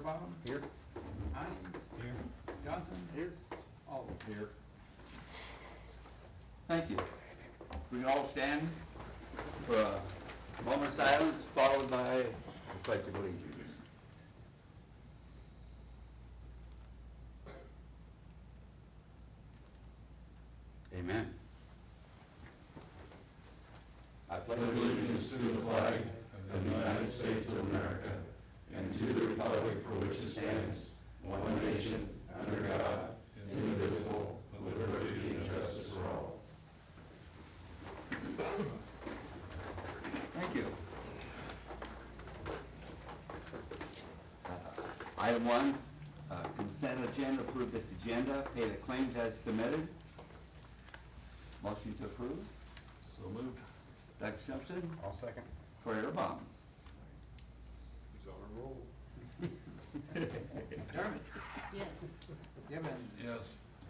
Erbaum? Here. Hines? Here. Johnson? Here. Alden? Here. Thank you. We can all stand for a moment of silence, followed by the Pledge of Allegiance. Amen. I pledge allegiance to the flag of the United States of America and to the republic for which it stands, one nation, under God, indivisible, with liberty and justice for all. Thank you. Item 1, consent agenda, approve this agenda, pay the claims as submitted. Motion to approve. So moved. Doug Simpson, I'll second. Troy Erbaum. He's on a roll. McDermott? Yes. Gibbons? Yes.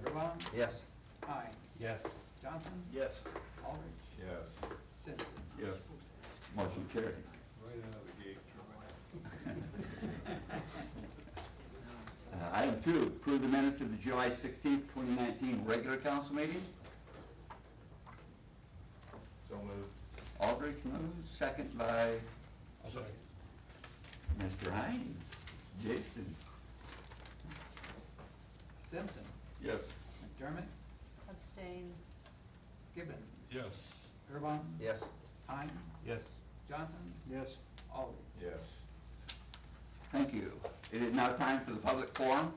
Erbaum? Yes. Hines? Yes. Johnson? Yes. Aldrich? Yes. Simpson? Yes. Motion carried. Right out of the gate, Troy. Item 2, approve the minutes of the July 16th, 2019 regular council meeting. So moved. Aldrich moves, second by I'll second. Mr. Hines. Jason. Simpson? Yes. McDermott? Abstain. Gibbons? Yes. Erbaum? Yes. Hines? Yes. Johnson? Yes. Aldrich? Yes. Thank you. It is now time for the public forum.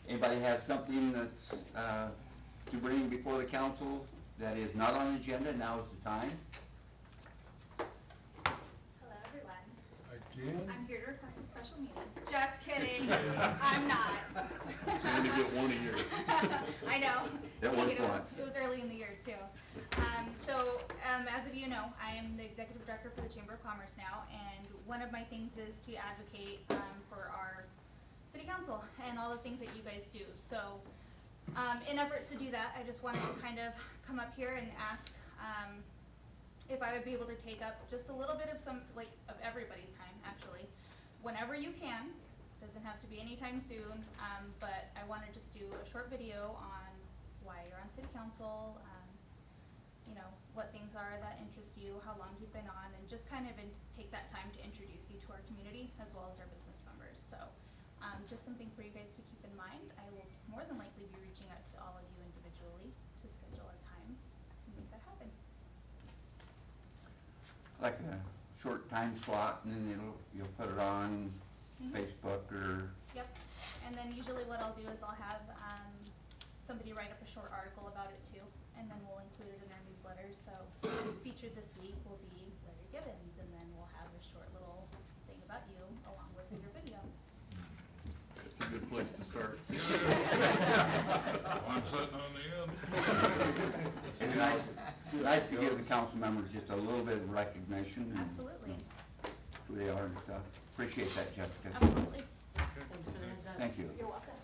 Anybody have something that's to bring before the council that is not on the agenda? Now is the time. Hello, everyone. Again? I'm here to request a special meeting. Just kidding. I'm not. You're gonna get one a year. I know. That Dang was it, once. it was early in the year, too. As of you know, I am the executive director for the Chamber of Commerce now, and one of my things is to advocate for our city council and all the things that you guys do. So in efforts to do that, I just wanted to kind of come up here and ask if I would be able to take up just a little bit of of everybody's time, actually, whenever you can. Doesn't have to be anytime soon, but I want to just do a short video on why you're on city council, you know, what things are that interest you, how long you've been on, and just kind of take that time to introduce you to our community as well as our business members. So just something for you guys to keep in mind. I will more than likely be reaching out to all of you individually to schedule a time to make that happen. Like a short time slot, and then you'll put it on Facebook or. Yep, and then usually what I'll do is I'll have somebody write up a short article about it too, and then we'll include it in our newsletter. So featured this week will be Larry Gibbons, and then we'll have a short little thing about you along with your video. It's a good place to start. I'm sitting on the end. It's nice to give the council members just a little bit of recognition. And, Absolutely. who they are and stuff. Appreciate that, Jessica. Absolutely. Thanks for the heads up. Thank you. You're welcome.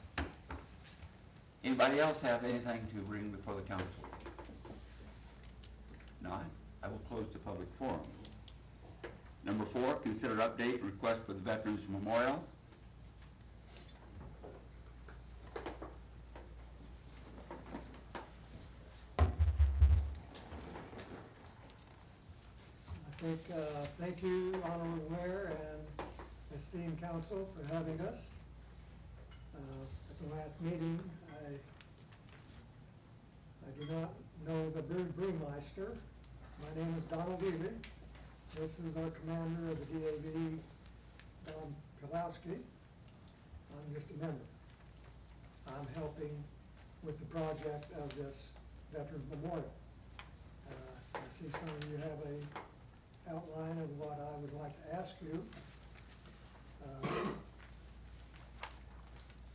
Anybody else have anything to bring before the council? Not, I will close the public forum. Number 4, consider update request for the Veterans Memorial. Thank you, Honorable Mayor and esteemed council, for having us. At the last meeting, I do not know the brewmeister. My name is Donald Ely. This is our commander of the DAV, Don Kowalski. I'm just a member. I'm helping with the project of this Veterans Memorial. I see some of you have a outline of what I would like to ask you.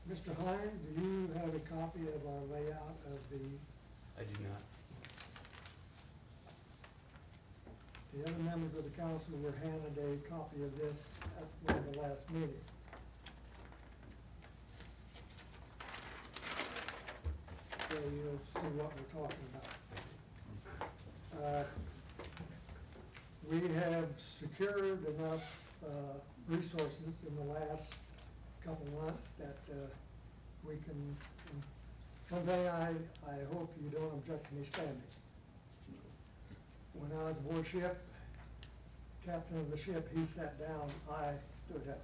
Mr. Hines, do you have a copy of our layout of the? I do not. The other members of the council were handed a copy of this at one of the last meetings. So you'll see what we're talking about. We have secured enough resources in the last couple months that, we can, someday I hope you don't object to me standing. When I was aboard ship, captain of the ship, he sat down, I stood up.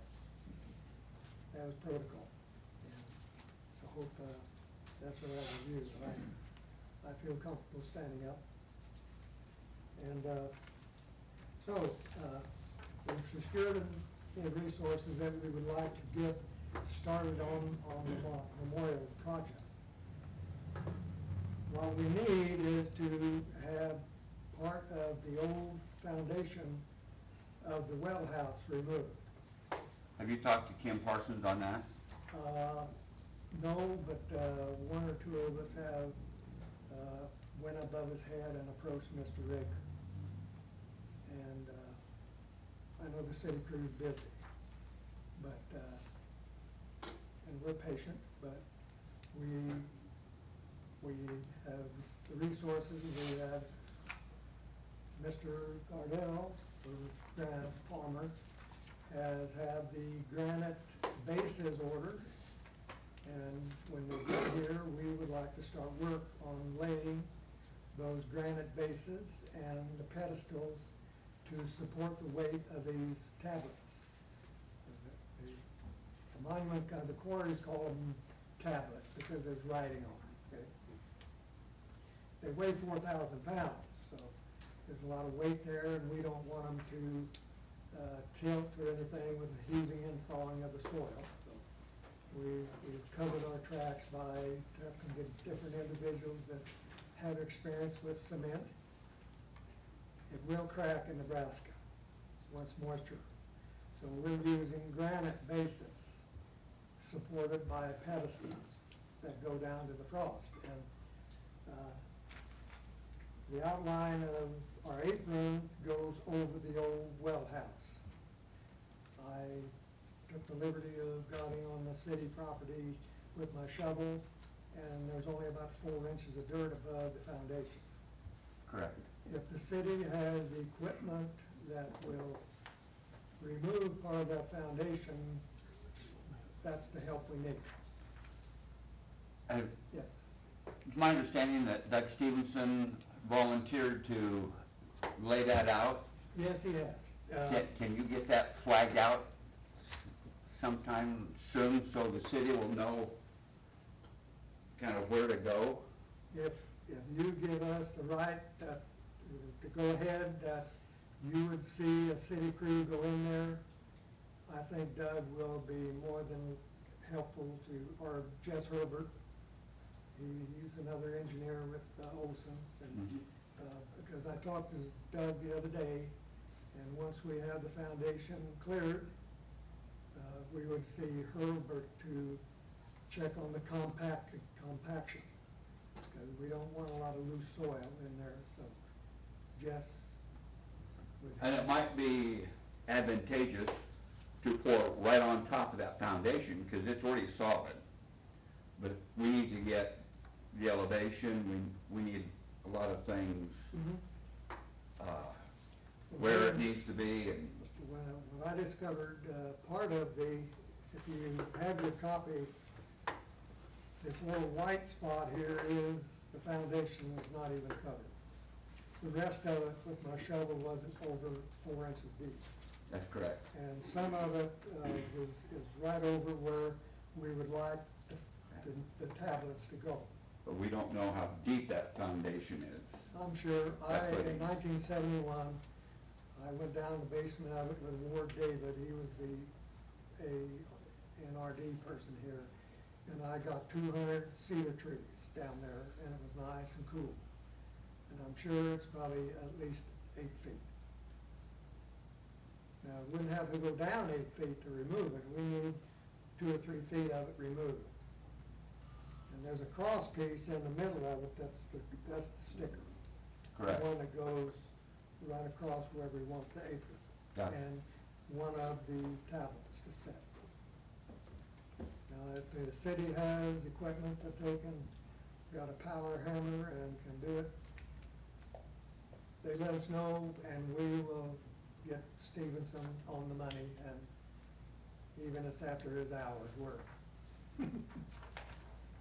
That was protocol. And I hope, that's what I will use. I feel comfortable standing up. And, we've secured the resources that we would like to get started on the memorial project. What we need is to have part of the old foundation of the well house removed. Have you talked to Kim Parsons on that? No, but one or two of us have went above his head and approached Mr. Raker. And I know the city crew's busy, but, and we're patient, but we have the resources. We have Mr. Gardell, or Brad Palmer, has had the granite bases ordered. And when they get here, we would like to start work on laying those granite bases and the pedestals to support the weight of these tablets. The monument, the quarries call them tablets because there's writing on them, okay? They weigh 4,000 pounds, so there's a lot of weight there, and we don't want them to tilt or anything with the heaving and thawing of the soil. So we've covered our tracks by talking to different individuals that have experience with cement. It will crack in Nebraska once moisture. So we're using granite bases supported by pedestals that go down to the frost. And the outline of our apron goes over the old well house. I took the liberty of going on the city property with my shovel, and there's only about 4 inches of dirt above the foundation. Correct. If the city has equipment that will remove part of that foundation, that's the help we need. Yes. It's my understanding that Doug Stevenson volunteered to lay that out. Yes, he has. Can you get that flagged out sometime soon so the city will know kind of where to go? If you give us the right to go ahead, that you would see a city crew go in there, I think Doug will be more than helpful to, or Jess Herbert. He's another engineer with Olson's, and because I talked to Doug the other day, and once we have the foundation cleared, we would see Herbert to check on the compaction, because we don't want a lot of loose soil in there, so Jess would. And it might be advantageous to pour right on top of that foundation, because it's already solid. But we need to get the elevation, we need a lot of things, where it needs to be, and When I discovered, part of the, if you have your copy, this little white spot here is, the foundation is not even covered. The rest of it with my shovel wasn't over 4 inches deep. that's correct. And some of it is right over where we would like the tablets to go. But we don't know how deep that foundation is. I'm sure, That in footing. 1971, I went down the basement of it with Ward David. He was a NRD person here. And I got 200 cedar trees down there, and it was nice and cool. And I'm sure it's probably at least 8 feet. Now, we wouldn't have to go down 8 feet to remove it. We need 2 or 3 feet of it removed. And there's a cross piece in the middle of it, that's the sticker. Correct. The one that goes right across where we want the apron. Got it. And one of the tablets to set. Now, if the city has equipment that they can, got a power hammer and can do it, they let us know, and we will get Stevenson on the money and even if it's after his hours work.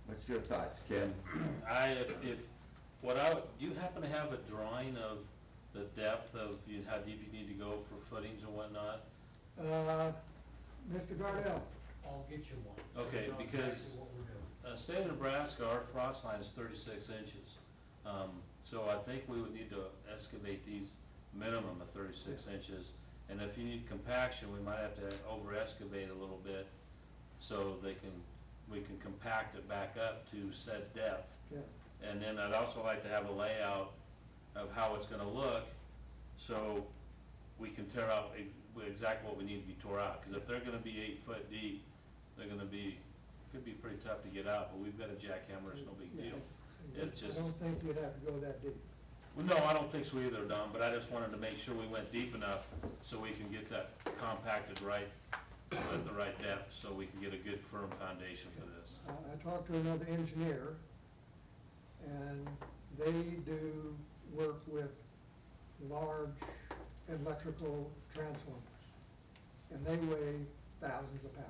What's your thoughts, Ken? Do you happen to have a drawing of the depth of how deep you need to go for footings and whatnot? Mr. Gardell, I'll get you one. Okay, You know because, exactly what we're doing. State of Nebraska, our frost line is 36 inches. So I think we would need to excavate these minimum of 36 inches. And if you need compaction, we might have to over excavate a little bit so we can compact it back up to said depth. yes. And then I'd also like to have a layout of how it's gonna look, so we can tear out exactly what we need to be tore out. Cause if they're gonna be 8 foot deep, they're gonna be, could be pretty tough to get out, but we've got a jackhammer, it's no big deal. It's just- I don't think you'd have to go that deep. Well, no, I don't think so either, Don, but I just wanted to make sure we went deep enough so we can get that compacted right, at the right depth, so we can get a good firm foundation for this. I talked to another engineer, and they do work with large electrical transformers, and they weigh thousands of pounds.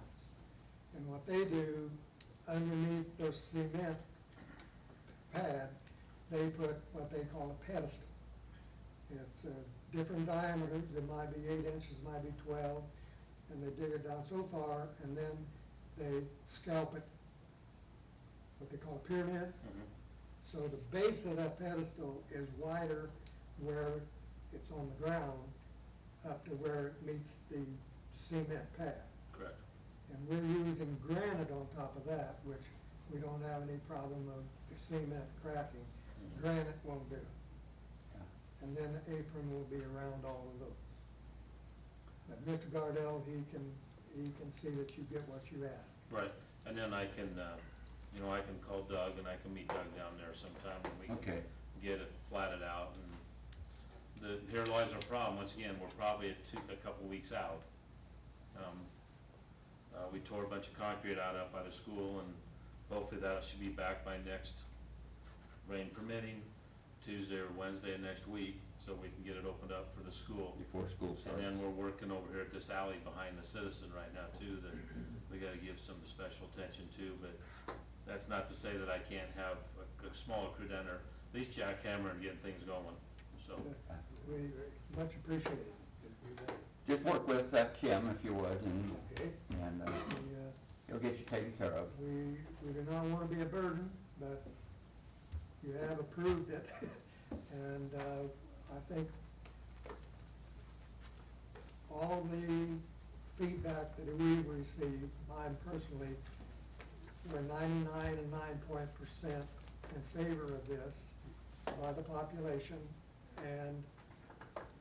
And what they do, underneath their cement pad, they put what they call a pedestal. It's different diameters, it might be 8 inches, might be 12, and they dig it down so far, and then they scalp it, what they call a pyramid. So the base of that pedestal is wider where it's on the ground up to where it meets the cement pad. Correct. And we're using granite on top of that, which we don't have any problem of the cement cracking. Granite won't do it. And then the apron will be around all of those. But Mr. Gardell, he can see that you get what you ask. Right, and then I can, I can call Doug and I can meet Doug down there sometime when we Okay. can get it platted out. And here lies our problem, once again, we're probably a couple weeks out. We tore a bunch of concrete out by the school, and hopefully that should be back by next rain permitting, Tuesday or Wednesday of next week, so we can get it opened up for the school. Before school starts. And then we're working over here at this alley behind the Citizen right now too, that we gotta give some special attention to, but that's not to say that I can't have a smaller crew down there, at least jackhammer and getting things going, so. We much appreciate it. Just work with Kim if you would, and Okay. he'll get you taken care of. We do not want to be a burden, but you have approved it. And I think all the feedback that we've received, mine personally, we're 99.9% in favor of this by the population and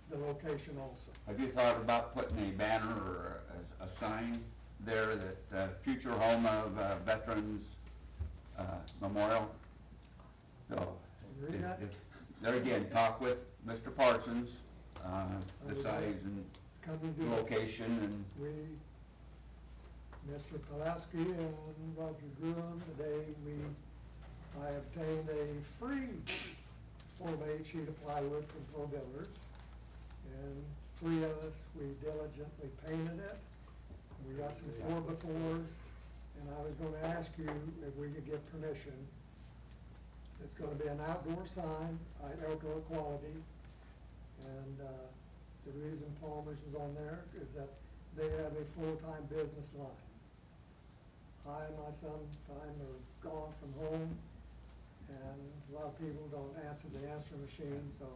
the location also. Have you thought about putting a banner or a sign there that future home of Veterans Memorial? So, Read that? there again, talk with Mr. Parsons, decides and Come and the do it. location and, Mr. Pulaski and Roger Gruen, today I obtained a free 4x8 sheet of plywood from Pro Builders. And 3 of us, we diligently painted it. We got some 4x4s, and I was gonna ask you if we could get permission. It's gonna be an outdoor sign, outdoor quality, and, the reason Palmer's is on there is that they have a full-time business line. I and my son time are gone from home, and a lot of people don't answer the answering machine, so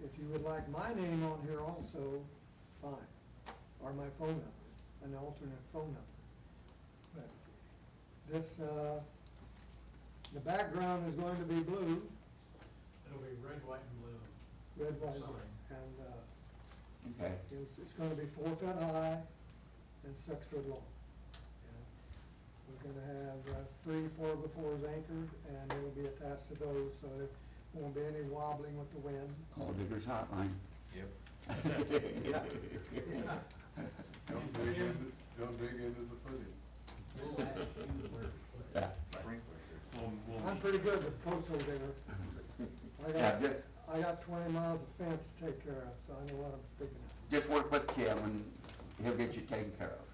if you would like my name on here also, fine, or my phone number, an alternate phone number. But this, the background is going to be blue, It'll be red, white, and blue. red, white, Sign. and, okay. it's gonna be 4 foot high and 6 foot long. And we're gonna have 3 4x4s anchored, and it'll be attached to those, so there won't be any wobbling with the wind. Call Digger's Hotline. Yeah. Don't dig into the footing. We'll ask you where to put it. Yeah. We'll I'm meet. pretty good with postal digger. Yeah, I got 20 miles of fence to take care of, so I know what I'm speaking of. just work with Kim and he'll get you taken care of.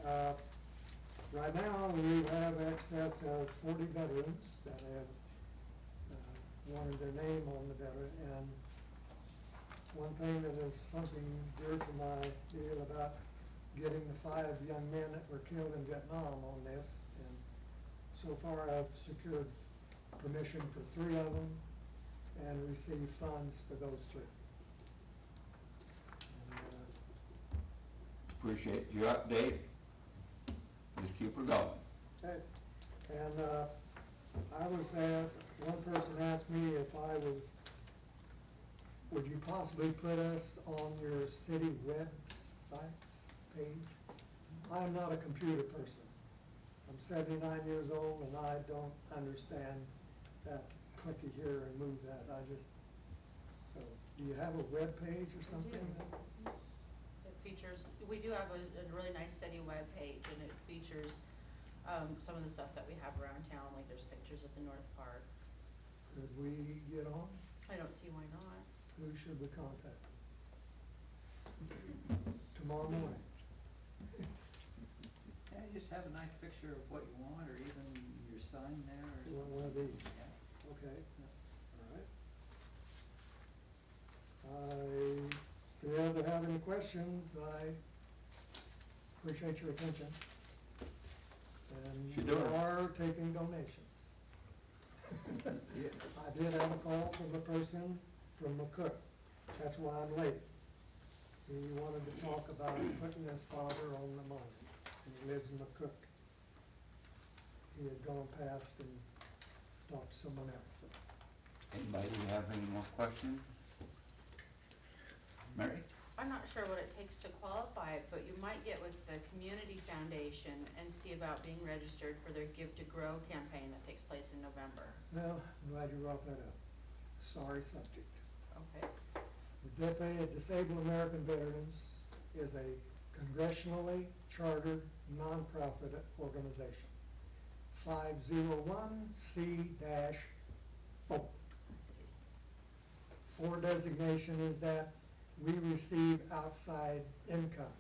Right now, we have excess of 40 veterans that have wanted their name on the veteran. And one thing that is something dear to my deal about getting the 5 young men that were killed in Vietnam on this. And so far, I've secured permission for 3 of them and received funds for those 3. And, Appreciate your update. Just keep her going. okay. And I was one person asked me if I was, would you possibly put us on your city website page? I am not a computer person. I'm 79 years old and I don't understand that clicky here and move that. So do you have a web page or something? It features, we do have a really nice city web page, and it features some of the stuff that we have around town, like there's pictures at the North Park. Could we get on? I don't see why not. Who should we contact? Tomorrow morning. Yeah, just have a nice picture of what you want, or even your son there, or You want one of something. these? Yeah. Okay, all right. If you ever have any questions, I appreciate your attention. And Should we do it. are taking donations. I did have a call from a person from McCook. That's why I'm late. He wanted to talk about putting his father on the monument, and he lives in McCook. He had gone past and talked to someone else. Anybody have any more questions? Mary? I'm not sure what it takes to qualify it, but you might get with the Community Foundation and see about being registered for their Give to Grow campaign that takes place in November. Well, I'm glad you brought that up. Sorry subject. Okay. The DEPA, Disabled American Veterans, is a congressionally chartered nonprofit organization. 501c-4. I see. 4 designation is that we receive outside income.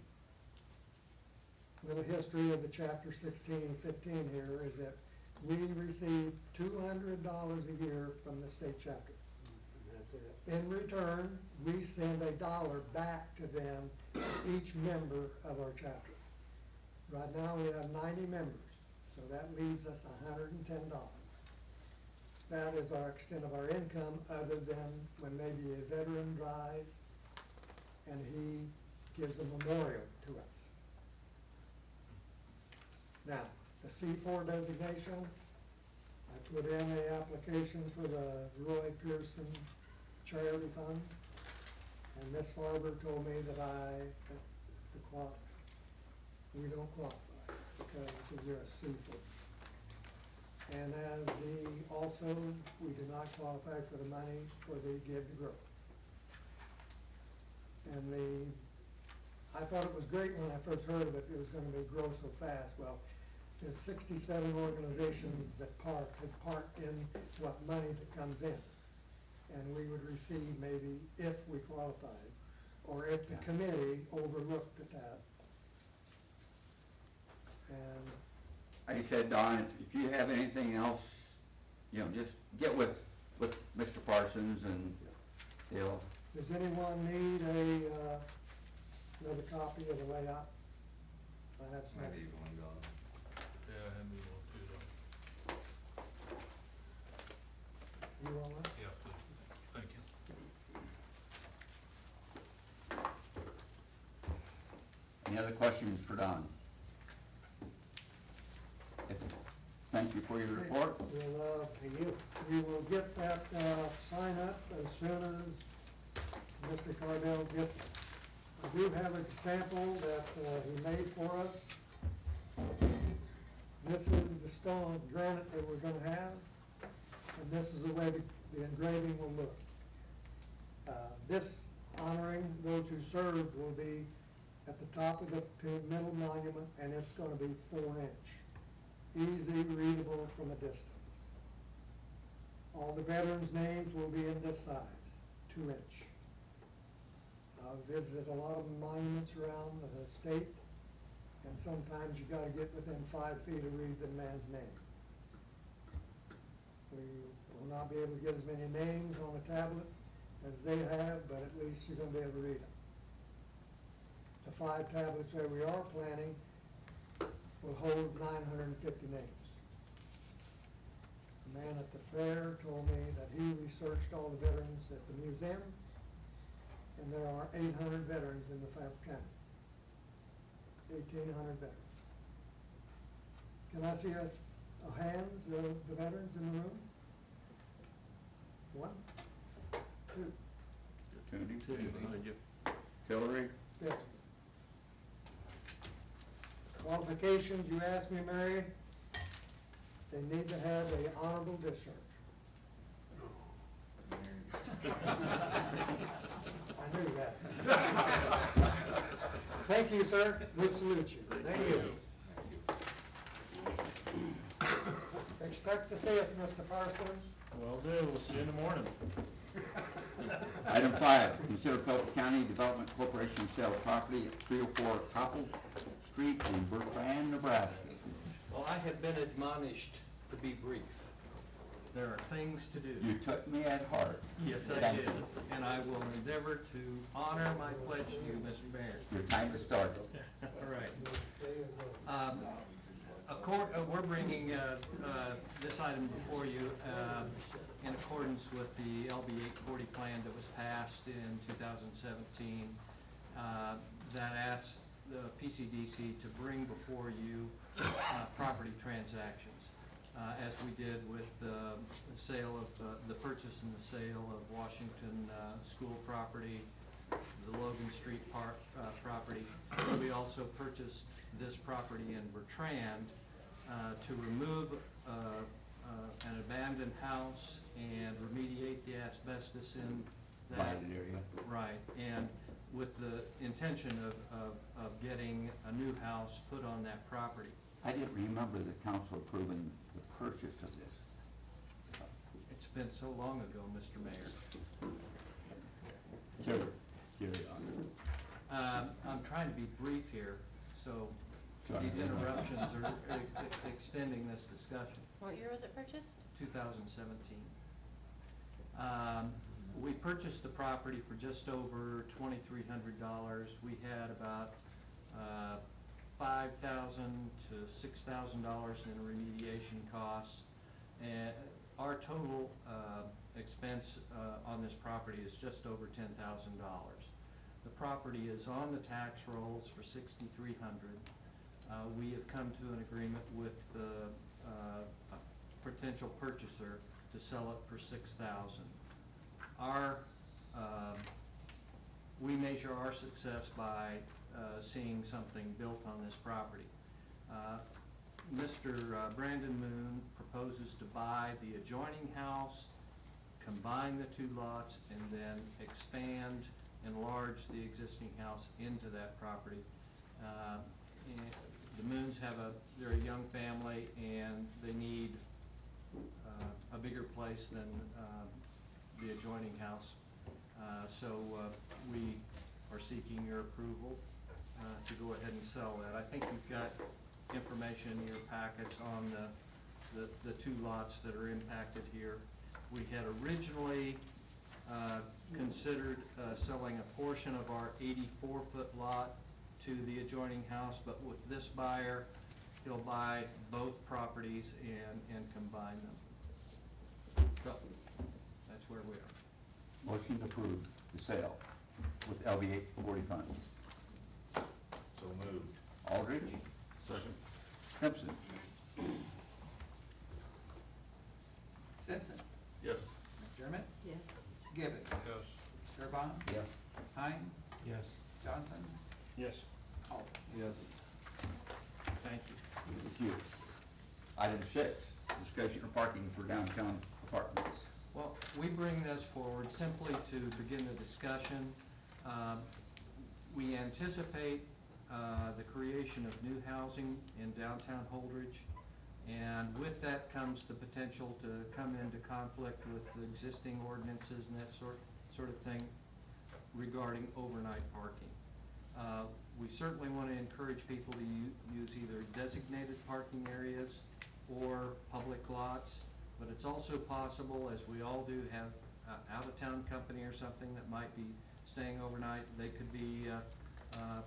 Little history of the chapter 16 and 15 here is that we receive $200 a year from the state chapter. In return, we send $1 back to them, each member of our chapter. Right now, we have 90 members, so that leaves us $110. That is our extent of our income, other than when maybe a veteran drives and he gives a memorial to us. Now, the C4 designation, I put in an application for the Roy Pearson Charity Fund, and Miss Farber told me that we don't qualify because we're a C4. And also, we do not qualify for the money for the Give to Grow. And I thought it was great when I first heard of it, it was gonna grow so fast. Well, there's 67 organizations that take part in what money that comes in. And we would receive maybe, if we qualified, or if the committee overlooked at that. And Like you said, Don, if you have anything else, just get with Mr. Parsons and he'll, does anyone need another copy of the layout? I have some. Maybe one gone. Yeah, hand me one too, You want one? Yeah, please. Thank you. any other questions for Don? Thank you for your report. We will get that, sign up as soon as Mr. Cardell gets it. I do have a sample that, he made for us. This is the stone granite that we're gonna have, and this is the way the engraving will look. This honoring those who served will be at the top of the middle monument, and it's gonna be 4-inch. Easy readable from a distance. All the veterans' names will be in this size, 2-inch. I've visited a lot of monuments around the state, and sometimes you gotta get within 5 feet to read the man's name. We will not be able to get as many names on a tablet as they have, but at least you're gonna be able to read them. The 5 tablets that we are planning will hold 950 names. The man at the fair told me that he researched all the veterans at the museum, and there are 800 veterans in the Fayetteville County. 1,800 veterans. Can I see a hands of the veterans in the room? 1, 2, Opportunity. Hillary? yeah. Qualifications, you asked me, Mary, they need to have a honorable discharge. I knew that. Thank you, sir. We salute you. Thank you. Expect to see us, Mr. Parsons. Will do, we'll see you in the morning. Item 5, consider Pelican County Development Corporation sale of property at 304 Copple Street in Bertrand, Nebraska. Well, I have been admonished to be brief. There are things to do. You took me at heart. Yes, I Thank did, you. and I will endeavor to honor my pledge to you, Mr. Mayor. Your time to start. All right. We're bringing this item before you in accordance with the LB 840 plan that was passed in 2017 that asks the PCDC to bring before you property transactions, as we did with the sale of, the purchase and the sale of Washington School property, the Logan Street property. We also purchased this property in Bertrand to remove an abandoned house and remediate the asbestos in that. Lighted area. Right, and with the intention of getting a new house put on that property. I didn't remember the council approving the purchase of this. It's been so long ago, Mr. Mayor. Carry on. I'm trying to be brief here, so Sorry. these interruptions are extending this discussion. What year was it purchased? 2017. We purchased the property for just over $2,300. We had about $5,000 to $6,000 in remediation costs, and our total expense on this property is just over $10,000. The property is on the tax rolls for $6,300. We have come to an agreement with a potential purchaser to sell it for $6,000. We measure our success by seeing something built on this property. Mr. Brandon Moon proposes to buy the adjoining house, combine the 2 lots, and then expand, enlarge the existing house into that property. And the Moons they're a young family, and they need a bigger place than the adjoining house. So we are seeking your approval to go ahead and sell that. I think you've got information in your packets on the 2 lots that are impacted here. We had originally considered selling a portion of our 84-foot lot to the adjoining house, but with this buyer, he'll buy both properties and combine them. So, that's where we are. Motion to approve the sale with LB 840 funds. So moved. Aldridge? Second. Simpson? Simpson, Yes. McDermott, Yes. Gibbon, Yes. Burbine, Yes. Hines, Yes. Johnson, Yes. Alden. Yes. Thank you. Thank you. Item 6, discussion of parking for downtown apartments. Well, we bring this forward simply to begin the discussion. We anticipate the creation of new housing in downtown Holdridge, and with that comes the potential to come into conflict with the existing ordinances and that sort of thing regarding overnight parking. we certainly want to encourage people to use either designated parking areas or public lots, but it's also possible, as we all do, have out-of-town company or something that might be staying overnight. They could be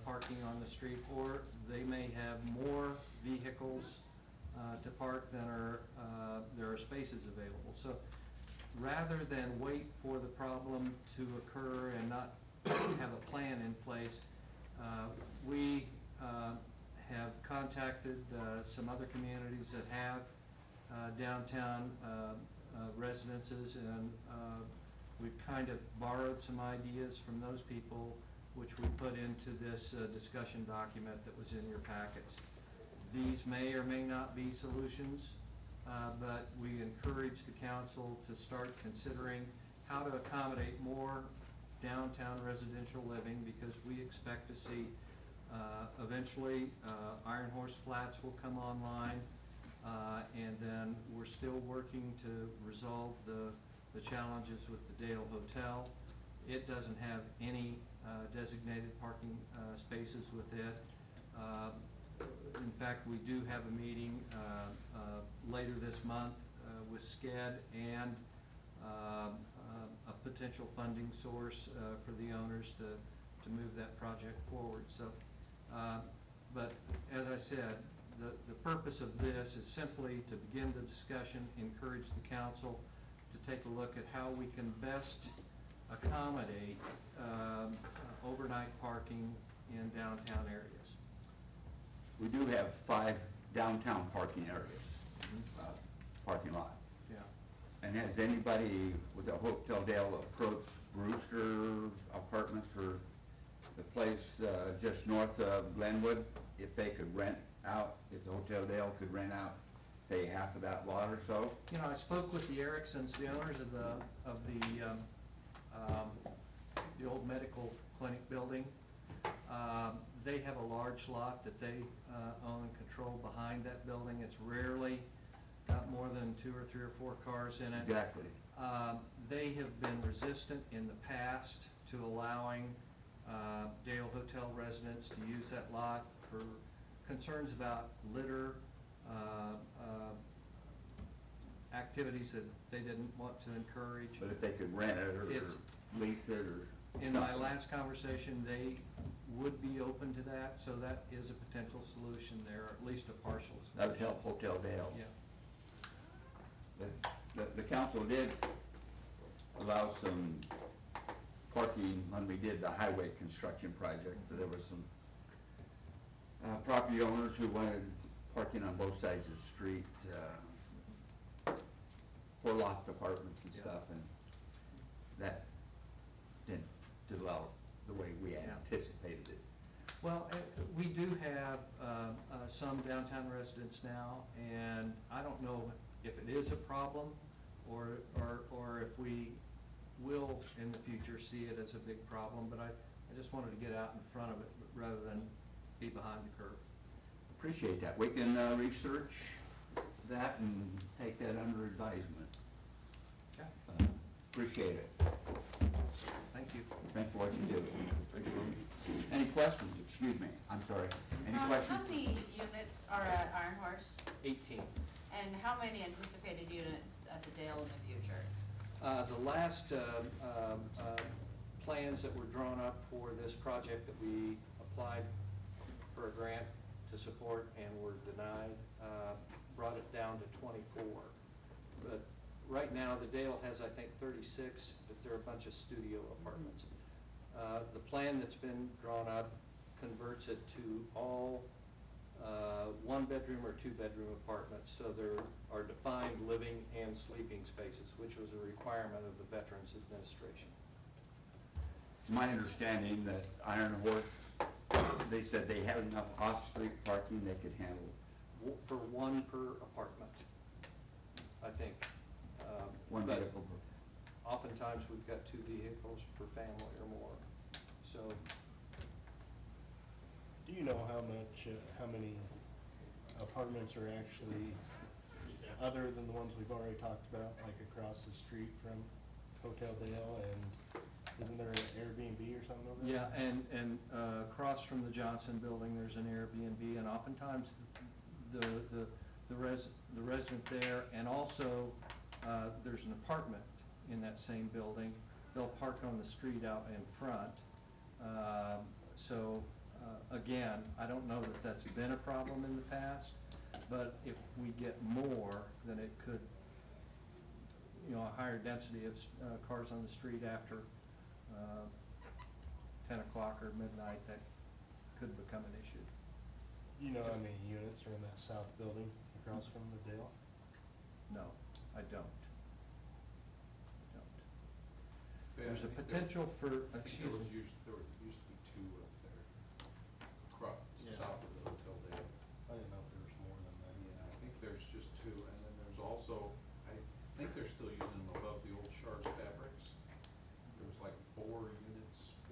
parking on the street, or they may have more vehicles to park than there are spaces available. So rather than wait for the problem to occur and not have a plan in place, we have contacted some other communities that have downtown residences, and we've kind of borrowed some ideas from those people, which we put into this discussion document that was in your packets. These may or may not be solutions, but we encourage the council to start considering how to accommodate more downtown residential living, because we expect to see eventually Iron Horse Flats will come online, and then we're still working to resolve the challenges with the Dale Hotel. It doesn't have any designated parking spaces with it. In fact, we do have a meeting later this month with SCED and a potential funding source for the owners to move that project forward. So, but as I said, the purpose of this is simply to begin the discussion, encourage the council to take a look at how we can best accommodate overnight parking in downtown areas. We do have 5 downtown parking areas, parking lot. Yeah. And has anybody with the Hotel Dale approached Brewster Apartments, or the place just north of Glenwood, if they could rent out, if the Hotel Dale could rent out, say, half of that lot or so? You know, I spoke with the Ericksons, the owners of the old medical clinic building. They have a large lot that they own and control behind that building. It's rarely got more than 2 or 3 or 4 cars in it. Exactly. They have been resistant in the past to allowing Dale Hotel residents to use that lot for concerns about litter, activities that they didn't want to encourage. But if they could rent it or It's- lease it or In my something. last conversation, they would be open to that, so that is a potential solution there, or at least a partial solution. That would help Hotel Dale. Yeah. The council did allow some parking when we did the highway construction project. There were some property owners who wanted parking on both sides of the street for loft apartments and Yeah. stuff, and that didn't develop the way we Yeah. anticipated it. Well, we do have some downtown residents now, and I don't know if it is a problem or if we will in the future see it as a big problem, but I just wanted to get out in front of it rather than be behind the curve. Appreciate that. We can research that and take that under advisement. Okay. Appreciate it. Thank you. Thanks for what you do. Any questions? Excuse me, I'm sorry. Any questions? How many units are at Iron Horse, 18. and how many anticipated units at the Dale in the future? The last plans that were drawn up for this project that we applied for a grant to support and were denied, brought it down to 24. But right now, the Dale has, I think, 36, but they're a bunch of studio apartments. The plan that's been drawn up converts it to all 1-bedroom or 2-bedroom apartments, so there are defined living and sleeping spaces, which was a requirement of the Veterans Administration. It's my understanding that Iron Horse, they said they had enough off-street parking they could handle. For 1 per apartment, I think. One but vehicle. Oftentimes, we've got 2 vehicles per family or more, so. Do you know how many apartments are actually, other than the ones we've already talked about, like across the street from Hotel Dale, and Isn't there an Airbnb or something over there? Yeah, and across from the Johnson Building, there's an Airbnb, and oftentimes the resident there, and also, there's an apartment in that same building. They'll park on the street out in front. So, again, I don't know that that's been a problem in the past, but if we get more, then it could, you know, a higher density of cars on the street after 10 o'clock or midnight, that could become an issue. You know how many units are in that south building across from the Dale? No, I don't. Ben, There's a I think potential for, there excuse was me, there used to be two up there, across, Yeah. south of the Hotel Dale. I didn't know if there was more than that. Yeah, I think there's just two, and then there's also, I think they're still using them above the old Shar's Fabrics. There was like 4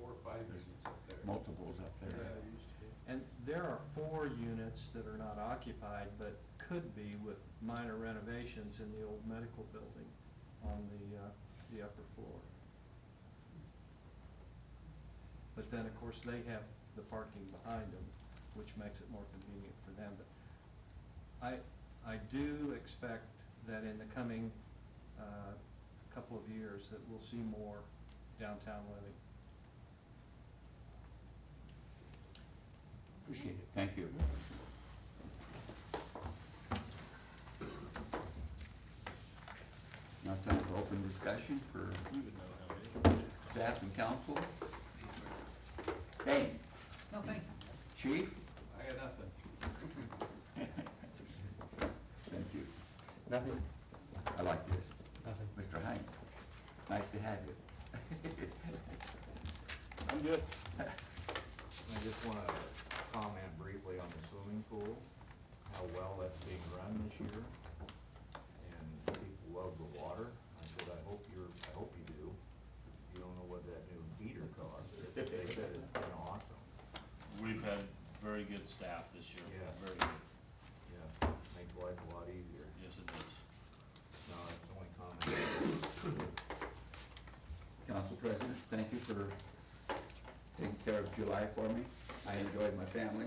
or 5 units up there. Multiples up there. Yeah. There used to be. and there are 4 units that are not occupied, but could be with minor renovations in the old medical building on the upper floor. But then, of course, they have the parking behind them, which makes it more convenient for them. But I do expect that in the coming couple of years that we'll see more downtown living. Appreciate it, thank you. Now time for open discussion for You would know how many. staff and council. Dane, No, thank you. chief, I got nothing. thank you. Nothing? I like this. Nothing. Mr. Hines, nice to have you. I'm good. I just wanna comment briefly on the swimming pool, how well that's being run this year. And people love the water. I said, I hope you do. You don't know what that new heater cost. They said it's been awesome. We've had very good staff this year. Yeah. Very good. Yeah, makes life a lot easier. Yes, it does. No, it's the only comment. Council President, thank you for taking care of July for me. I enjoyed my family.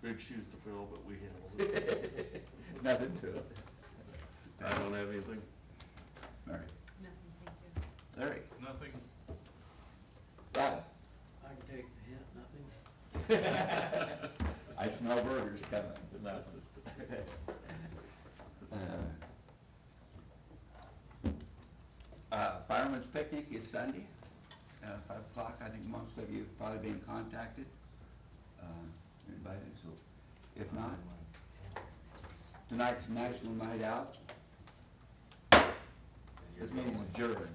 Big shoes to fill, but we handled it. Nothing to it. I don't have anything. All right, Nothing, thank you. Larry, Nothing. Rod, I can take the hint, nothing. I smell burgers coming. Nothing. Fireman's picnic is Sunday, 5 o'clock. I think most of you have probably been contacted, invited, so if not, tonight's National Night Out. This meeting is adjourned.